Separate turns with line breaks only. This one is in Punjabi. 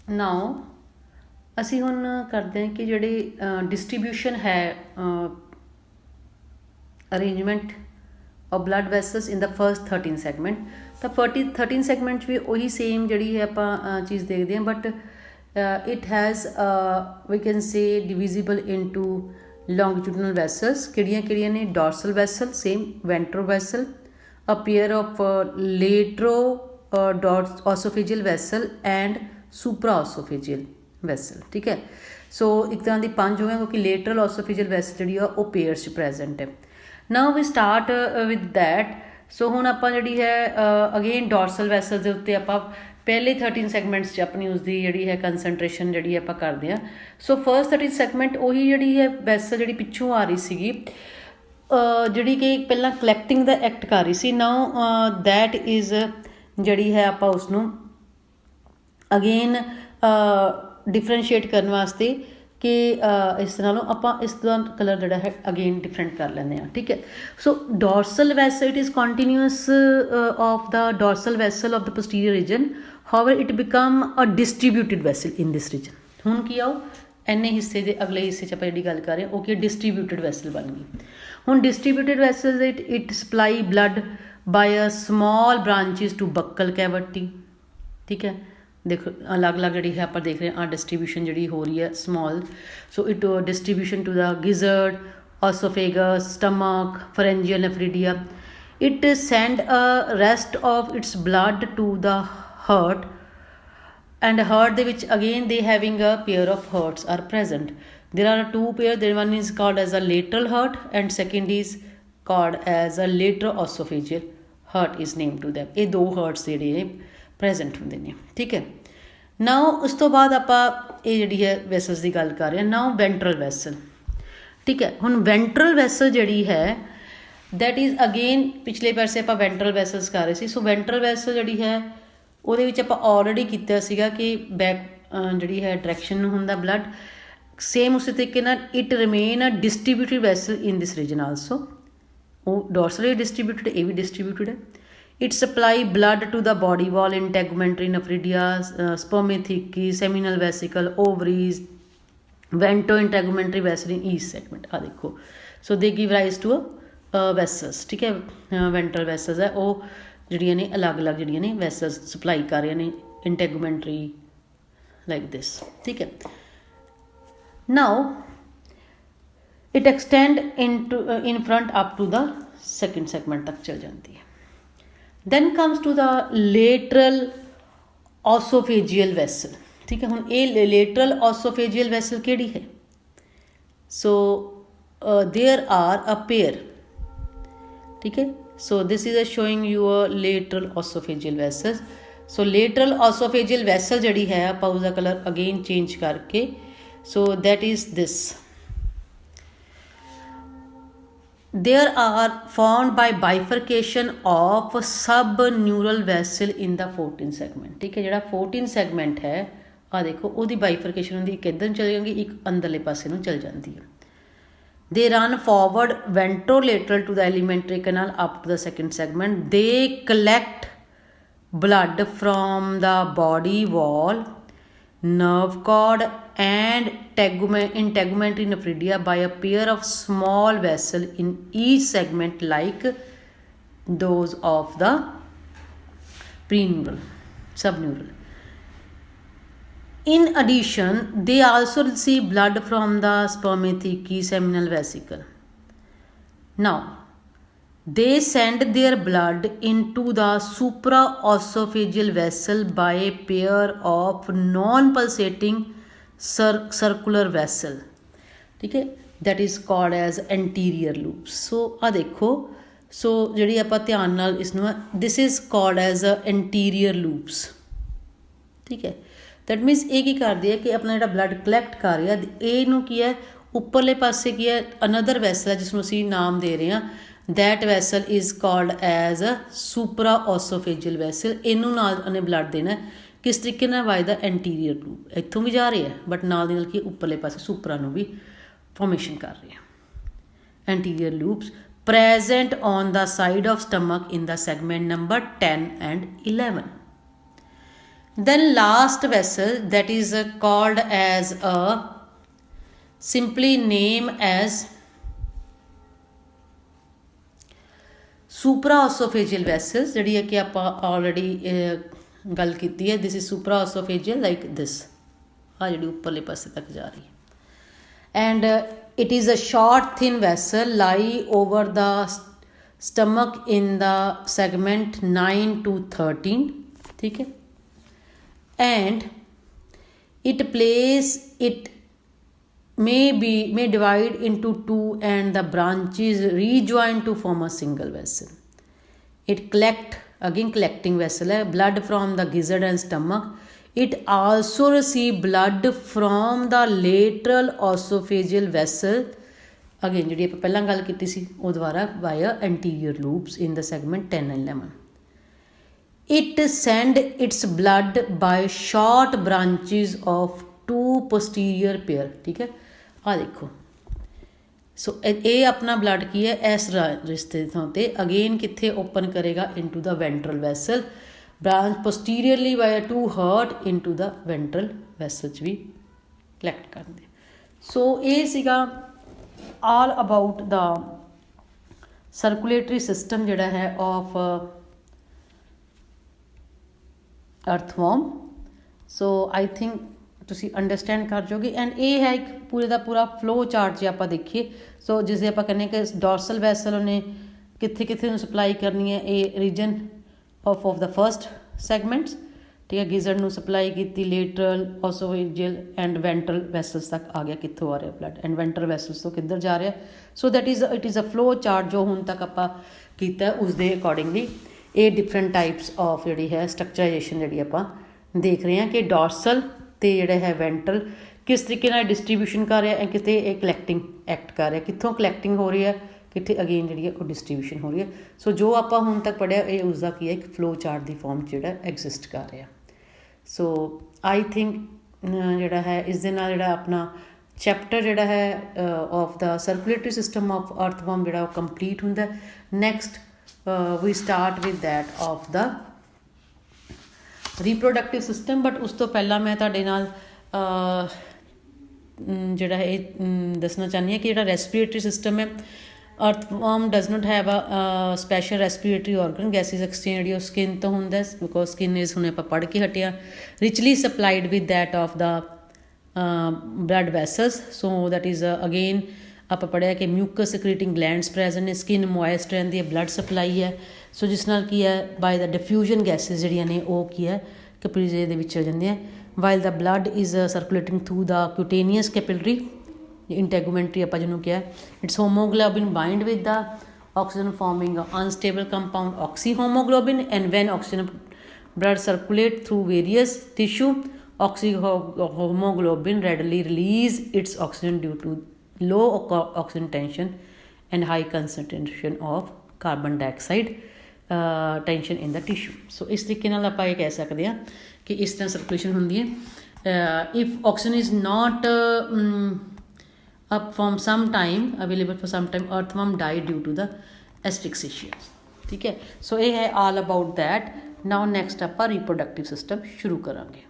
ਨਾਓ ਅਸੀਂ ਹੁਣ ਕਰਦੇ ਹਾਂ ਕਿ ਜਿਹੜੀ ਡਿਸਟ੍ਰੀਬਿਊਸ਼ਨ ਹੈ ਅਰੇਂਜਮੈਂਟ ਔਰ ਬਲੱਡ ਵੈਸਲਸ ਇਨ ਦਾ ਫਰਸਟ 13 ਸੈਗਮੈਂਟ। ਤਾਂ 13 ਸੈਗਮੈਂਟ 'ਚ ਵੀ ਉਹੀ ਸੇਮ ਜਿਹੜੀ ਹੈ ਆਪਾਂ ਚੀਜ਼ ਦੇਖਦੇ ਹਾਂ, but it has we can say divisible into longitudinal vessels. ਕਿਹੜੀਆਂ ਨੇ? Dorsal vessel, same ventral vessel, a pair of lateroesophageal vessel and supraesophageal vessel। ठीक है, सो एक तरह की पंज हो गए क्योंकि लेटरल ओसोफेजियल वैसल जी वो पेयर्स प्रेजेंट है। Now we start with that. So हुण आपां जिहड़ी है अगेन डॉर्सल वैसल दे उत्ते आपां पहले 13 सैगमेंट्स च अपनी उसकी जिहड़ी है कंसनट्रेशन जिहड़ी आपां करदे हां। सो फर्स्ट 13 सैगमेंट उही जिहड़ी है वैसल जिहड़ी पिछों आ रही सीगी, ਜਿਹੜੀ ਕਿ ਪਹਿਲਾਂ ਕਲੈਕਟਿੰਗ ਦਾ ਐਕਟ ਕਰ ਰਹੀ ਸੀ। ਨਾਓ ਦੈਟ ਇਜ਼ ਜਿਹੜੀ ਹੈ ਆਪਾਂ ਉਸਨੂੰ ਅਗੇਨ ਡਿਫਰੈਂਸ਼ੀਏਟ ਕਰਨ ਵਾਸਤੇ ਕਿ ਇਸ ਨਾਲੋਂ ਆਪਾਂ ਇਸ ਦਾ ਕਲਰ ਜਿਹੜਾ ਹੈ ਅਗੇਨ ਡਿਫਰੈਂਟ ਕਰ ਲੈਂਦੇ ਹਾਂ। ਠੀਕ ਹੈ, so dorsal vessel it is continuous of the dorsal vessel of the posterior region, however it become a distributed vessel in this region. ਹੁਣ ਕੀ ਆਓ ਇੰਨੇ ਹਿੱਸੇ ਦੇ ਅਗਲੇ ਹਿੱਸੇ 'ਚ ਆਪਾਂ ਜਿਹੜੀ ਗੱਲ ਕਰ ਰਹੇ ਹਾਂ ਉਹ ਕੀ ਡਿਸਟਰੀਬਿਊਟਿਡ ਵੈਸਲ ਬਣ ਗਈ। ਹੁਣ distributed vessel it supply blood by a small branches to buccal cavity. ठीक है, देखो अलग अलग जी है आप देख रहे हैं डिस्ट्रीब्यूशन जी हो रही है small. So it distribution to the gizzard, oesophagus, stomach, pharyngeal nephridia. It send a rest of its blood to the heart, and heart ਦੇ ਵਿੱਚ again they having a pair of hearts are present. There are two pair, there one is called as a lateral heart and second is called as a lateroesophageal heart is named to them। ਇਹ ਦੋ hearts ਜਿਹੜੇ ਨੇ present ਹੁੰਦੇ ਨੇ। ਠੀਕ ਹੈ, ਨਾਓ ਉਸ ਤੋਂ ਬਾਅਦ ਆਪਾਂ ਇਹ ਜਿਹੜੀ ਹੈ ਵੈਸਲਸ ਦੀ ਗੱਲ ਕਰ ਰਹੇ ਹਾਂ। ਨਾਓ ਵੈਂਟਰਲ ਵੈਸਲ। ਠੀਕ ਹੈ, ਹੁਣ ਵੈਂਟਰਲ ਵੈਸਲ ਜਿਹੜੀ ਹੈ ਦੈਟ ਇਜ਼ ਅਗੇਨ ਪਿਛਲੇ ਪਾਸੇ ਆਪਾਂ ਵੈਂਟਰਲ ਵੈਸਲਸ ਕਰ ਰਹੇ ਸੀ। ਸੋ ਵੈਂਟਰਲ ਵੈਸਲ ਜਿਹੜੀ ਹੈ ਉਹਦੇ ਵਿੱਚ ਆਪਾਂ ਆਲਰੇਡੀ ਕੀਤਾ ਸੀਗਾ ਕਿ ਬੈਕ ਜਿਹੜੀ ਹੈ ਡਾਇਰੈਕਸ਼ਨ ਨੂੰ ਹੁੰਦਾ ਬਲੱਡ, ਸੇਮ ਉਸੇ ਤਰੀਕੇ ਨਾਲ it remain a distributed vessel in this region also. ਉਹ ਡੋਰਸਲੀ ਡਿਸਟਰੀਬਿਊਟਿਡ, ਇਹ ਵੀ ਡਿਸਟਰੀਬਿਊਟਿਡ ਹੈ। It supply blood to the body wall integumentary nephridia, spermathecae, seminal vesicle, ovaries, ventro integumentary vessel in each segment. ਆ ਦੇਖੋ, so they give rise to a vessels. ਠੀਕ ਹੈ, ਵੈਂਟਰਲ ਵੈਸਲਸ ਹੈ ਉਹ ਜਿਹੜੀਆਂ ਨੇ ਅਲੱਗ ਅਲੱਗ ਜਿਹੜੀਆਂ ਨੇ ਵੈਸਲਸ ਸਪਲਾਈ ਕਰ ਰਹੀਆਂ ਨੇ ਇੰਟੈਗੂਮੈਂਟਰੀ ਲਾਈਕ ਦਿਸ। ਠੀਕ ਹੈ, now it extend in front up to the second segment ਤੱਕ ਚਲ ਜਾਂਦੀ ਹੈ। Then comes to the lateral oesophageal vessel. ਠੀਕ ਹੈ, ਹੁਣ ਇਹ ਲੇਟਰਲ ਔਸੋਫੇਜੀਅਲ ਵੈਸਲ ਕਿਹੜੀ ਹੈ? So there are a pair. ਠੀਕ ਹੈ, so this is showing you a lateral esophageal vessel। so lateral esophageal vessel ਜਿਹੜੀ ਹੈ ਆਪਾਂ ਉਸਦਾ ਕਲਰ ਅਗੇਨ ਚੇਂਜ ਕਰਕੇ, so that is this। there are formed by bifurcation of subneural vessel in the 14 segment। ਠੀਕ ਹੈ, ਜਿਹੜਾ 14 segment ਹੈ ਆ ਦੇਖੋ ਉਹਦੀ ਬਾਈਫਰਕੇਸ਼ਨ ਹੁੰਦੀ, ਇੱਕ ਇੱਧਰ ਨੂੰ ਚਲ ਜਾਂਦੀ, ਇੱਕ ਅੰਦਰਲੇ ਪਾਸੇ ਨੂੰ ਚਲ ਜਾਂਦੀ ਹੈ। They run forward ventrolateral to the alimentary canal up to the second segment. They collect blood from the body wall, nerve cord and in tegumentae nephridia by a pair of small vessels in each segment like those of the preneural, subneural। In addition, they also receive blood from the spermatheca, seminal vesicle। Now, they send their blood into the supraesophageal vessel by a pair of non-pulsating circular vessel। ठीक है, that is called as anterior loops। So आ देखो, so ਜਿਹੜੀ ਆਪਾਂ ਧਿਆਨ ਨਾਲ ਇਸ ਨੂੰ this is called as anterior loops। ठीक है, ਦੈਟ ਮੀਨਸ ਇਹ ਕੀ ਕਰਦੀ ਹੈ ਕਿ ਆਪਣਾ ਜਿਹੜਾ ਬਲੱਡ ਕਲੈਕਟ ਕਰ ਰਿਹਾ ਇਹਨੂੰ ਕੀ ਹੈ ਉੱਪਰਲੇ ਪਾਸੇ ਕੀ ਹੈ ਅਨਦਰ ਵੈਸਲ ਹੈ ਜਿਸ ਨੂੰ ਅਸੀਂ ਨਾਮ ਦੇ ਰਹੇ ਹਾਂ that vessel is called as a supraoesophageal vessel. ਇਹਨੂੰ ਨਾਲ ਉਹਨੇ ਬਲੱਡ ਦੇਣਾ ਕਿਸ ਤਰੀਕੇ ਨਾਲ ਬਾਏ ਦਾ ਐਂਟੀਰੀਅਰ ਲੂਪ, ਇੱਥੋਂ ਵੀ ਜਾ ਰਹੇ ਹੈ ਬਟ ਨਾਲ ਦੀ ਨਾਲ ਕੀ ਉੱਪਰਲੇ ਪਾਸੇ ਸੁਪਰਾ ਨੂੰ ਵੀ ਫੋਰਮੇਸ਼ਨ ਕਰ ਰਹੇ ਆ। Anterior loops present on the side of stomach in the segment number 10 and 11। Then last vessel, that is called as a simply name as supraesophageal vessels, ਜਿਹੜੀ ਹੈ ਕਿ ਆਪਾਂ ਆਲਰੇਡੀ ਗੱਲ ਕੀਤੀ ਹੈ. This is supraesophageal like this, ਆ ਜਿਹੜੀ ਉੱਪਰਲੇ ਪਾਸੇ ਤੱਕ ਜਾ ਰਹੀ ਹੈ. And it is a short thin vessel lie over the stomach in the segment 9 to 13. ठीक है. And it may divide into two and the branches rejoin to form a single vessel. It collecting vessel है, blood from the gizzard and stomach. It also receive blood from the lateral esophageal vessel. Again ਜਿਹੜੀ ਆਪਾਂ ਪਹਿਲਾਂ ਗੱਲ ਕੀਤੀ ਸੀ ਉਹ ਦੁਬਾਰਾ via anterior loops in the segment 10 and 11. It send its blood by short branches of two posterior pair. ठीक है, ਆ ਦੇਖੋ. ਸੋ ਇਹ ਆਪਣਾ ਬਲੱਡ ਕੀ ਹੈ ਇਸ ਰਿਸ਼ਤੇ ਥਾਂ ਤੇ ਅਗੇਨ ਕਿੱਥੇ ਓਪਨ ਕਰੇਗਾ into the ventral vessel, branch posteriorly via two heart into the ventral vessel ਚ ਵੀ ਕਲੈਕਟ ਕਰਦੇ. ਸੋ ਇਹ ਸੀਗਾ all about the circulatory system ਜਿਹੜਾ ਹੈ of earthworm. So I think ਤੁਸੀਂ ਅੰਡਰਸਟੈਂਡ ਕਰ ਜਾਓਗੇ. ਐਂਡ ਇਹ ਹੈ ਇੱਕ ਪੂਰੇ ਦਾ ਪੂਰਾ ਫਲੋ ਚਾਰਟ ਜੇ ਆਪਾਂ ਦੇਖੀਏ. ਸੋ ਜਿਸਦੇ ਆਪਾਂ ਕਹਿੰਦੇ ਕਿ ਡੋਰਸਲ ਵੈਸਲ ਉਹਨੇ ਕਿੱਥੇ ਕਿੱਥੇ ਨੂੰ ਸਪਲਾਈ ਕਰਨੀ ਹੈ, ਇਹ reason of the first segments. ठीक है, gizzard ਨੂੰ ਸਪਲਾਈ ਕੀਤੀ, lateral esophageal and ventral vessels ਤੱਕ ਆ ਗਿਆ ਕਿੱਥੋਂ ਆ ਰਿਹਾ ਬਲੱਡ, and ventral vessels ਤੋਂ ਕਿੱਧਰ ਜਾ ਰਿਹਾ. ਸੋ that is it is a flow chart ਜੋ ਹੁਣ ਤੱਕ ਆਪਾਂ ਕੀਤਾ ਉਸ ਦੇ ਅਕੋਰਡਿੰਗਲੀ ਇਹ ਡਿਫਰੈਂਟ ਟਾਈਪਸ ਆਫ ਜਿਹੜੀ ਹੈ ਸਟਰਕਚਰਾਈਜੇਸ਼ਨ ਜਿਹੜੀ ਆਪਾਂ ਦੇਖ ਰਹੇ ਹਾਂ ਕਿ ਡੋਰਸਲ ਤੇ ਜਿਹੜਾ ਹੈ ਵੈਂਟਰਲ ਕਿਸ ਤਰੀਕੇ ਨਾਲ ਡਿਸਟਰੀਬਿਊਸ਼ਨ ਕਰ ਰਿਹਾ ਹੈ, ਕਿਤੇ ਇਹ ਕਲੈਕਟਿੰਗ ਐਕਟ ਕਰ ਰਿਹਾ, ਕਿੱਥੋਂ ਕਲੈਕਟਿੰਗ ਹੋ ਰਹੀ ਹੈ, ਕਿੱਥੇ ਅਗੇਨ ਜਿਹੜੀ ਹੈ ਉਹ ਡਿਸਟਰੀਬਿਊਸ਼ਨ ਹੋ ਰਹੀ ਹੈ. ਸੋ ਜੋ ਆਪਾਂ ਹੁਣ ਤੱਕ ਪੜ੍ਹਿਆ ਇਹ ਉਸਦਾ ਕੀ ਹੈ ਇੱਕ ਫਲੋ ਚਾਰਟ ਦੀ ਫੋਰਮ 'ਚ ਜਿਹੜਾ ਐਗਜ਼ਿਸਟ ਕਰ ਰਿਹਾ. ਸੋ ਆਈ ਥਿੰਕ ਜਿਹੜਾ ਹੈ ਇਸ ਦੇ ਨਾਲ ਜਿਹੜਾ ਆਪਣਾ ਚੈਪਟਰ ਜਿਹੜਾ ਹੈ of the circulatory system of earthworm ਜਿਹੜਾ ਉਹ ਕੰਪਲੀਟ ਹੁੰਦਾ. Next we start with that of the reproductive system. But ਉਸ ਤੋਂ ਪਹਿਲਾਂ ਮੈਂ ਤੁਹਾਡੇ ਨਾਲ ਜਿਹੜਾ ਇਹ ਦੱਸਣਾ ਚਾਹੁੰਦੀ ਹਾਂ ਕਿ ਜਿਹੜਾ ਰੈਸਪੀਰੇਟਰੀ ਸਿਸਟਮ ਹੈ, earthworm does not have a special respiratory organ. gases exchange ਜਿਹੜੀ ਉਹ ਸਕਿਨ ਤੋਂ ਹੁੰਦਾ ਬਿਕੋਜ਼ ਸਕਿਨ ਇਜ਼ ਹੁਣ ਆਪਾਂ ਪੜ੍ਹ ਕੇ ਹਟਿਆ richly supplied with that of the blood vessels. so that is again ਆਪਾਂ ਪੜ੍ਹਿਆ ਕਿ mucus secreting glands present ਨੇ, ਸਕਿਨ ਮੋਇਸਟ ਰਹਿੰਦੀ ਹੈ, ਬਲੱਡ ਸਪਲਾਈ ਹੈ. ਸੋ ਜਿਸ ਨਾਲ ਕੀ ਹੈ ਬਾਈ ਦਾ ਡਿਫਿਊਜ਼ਨ ਗੈਸਿਸ ਜਿਹੜੀਆਂ ਨੇ ਉਹ ਕੀ ਹੈ ਕੈਪਿਲਰੀ ਦੇ ਵਿੱਚ ਚਲ ਜਾਂਦੀਆਂ. while the blood is circulating through the cutaneous capillary integumentary ਆਪਾਂ ਜਿਹਨੂੰ ਕਿਹਾ, its hemoglobin bind with the oxygen forming a unstable compound oxyhemoglobin, and when oxygen blood circulate through various tissue, oxyhemoglobin readily release its oxygen due to low oxygen tension and high concentration of carbon dioxide tension in the tissue. so ਇਸ ਤਰੀਕੇ ਨਾਲ ਆਪਾਂ ਇਹ ਕਹਿ ਸਕਦੇ ਹਾਂ ਕਿ ਇਸ ਤਰ੍ਹਾਂ ਸਰਕੂਲੇਸ਼ਨ ਹੁੰਦੀ ਹੈ. if oxygen is not up from some time available for some time, earthworm died due to the asphyxiation. ठीक है. सो ये है all about that. now next ਆਪਾਂ reproductive system ਸ਼ੁਰੂ ਕਰਾਂਗੇ.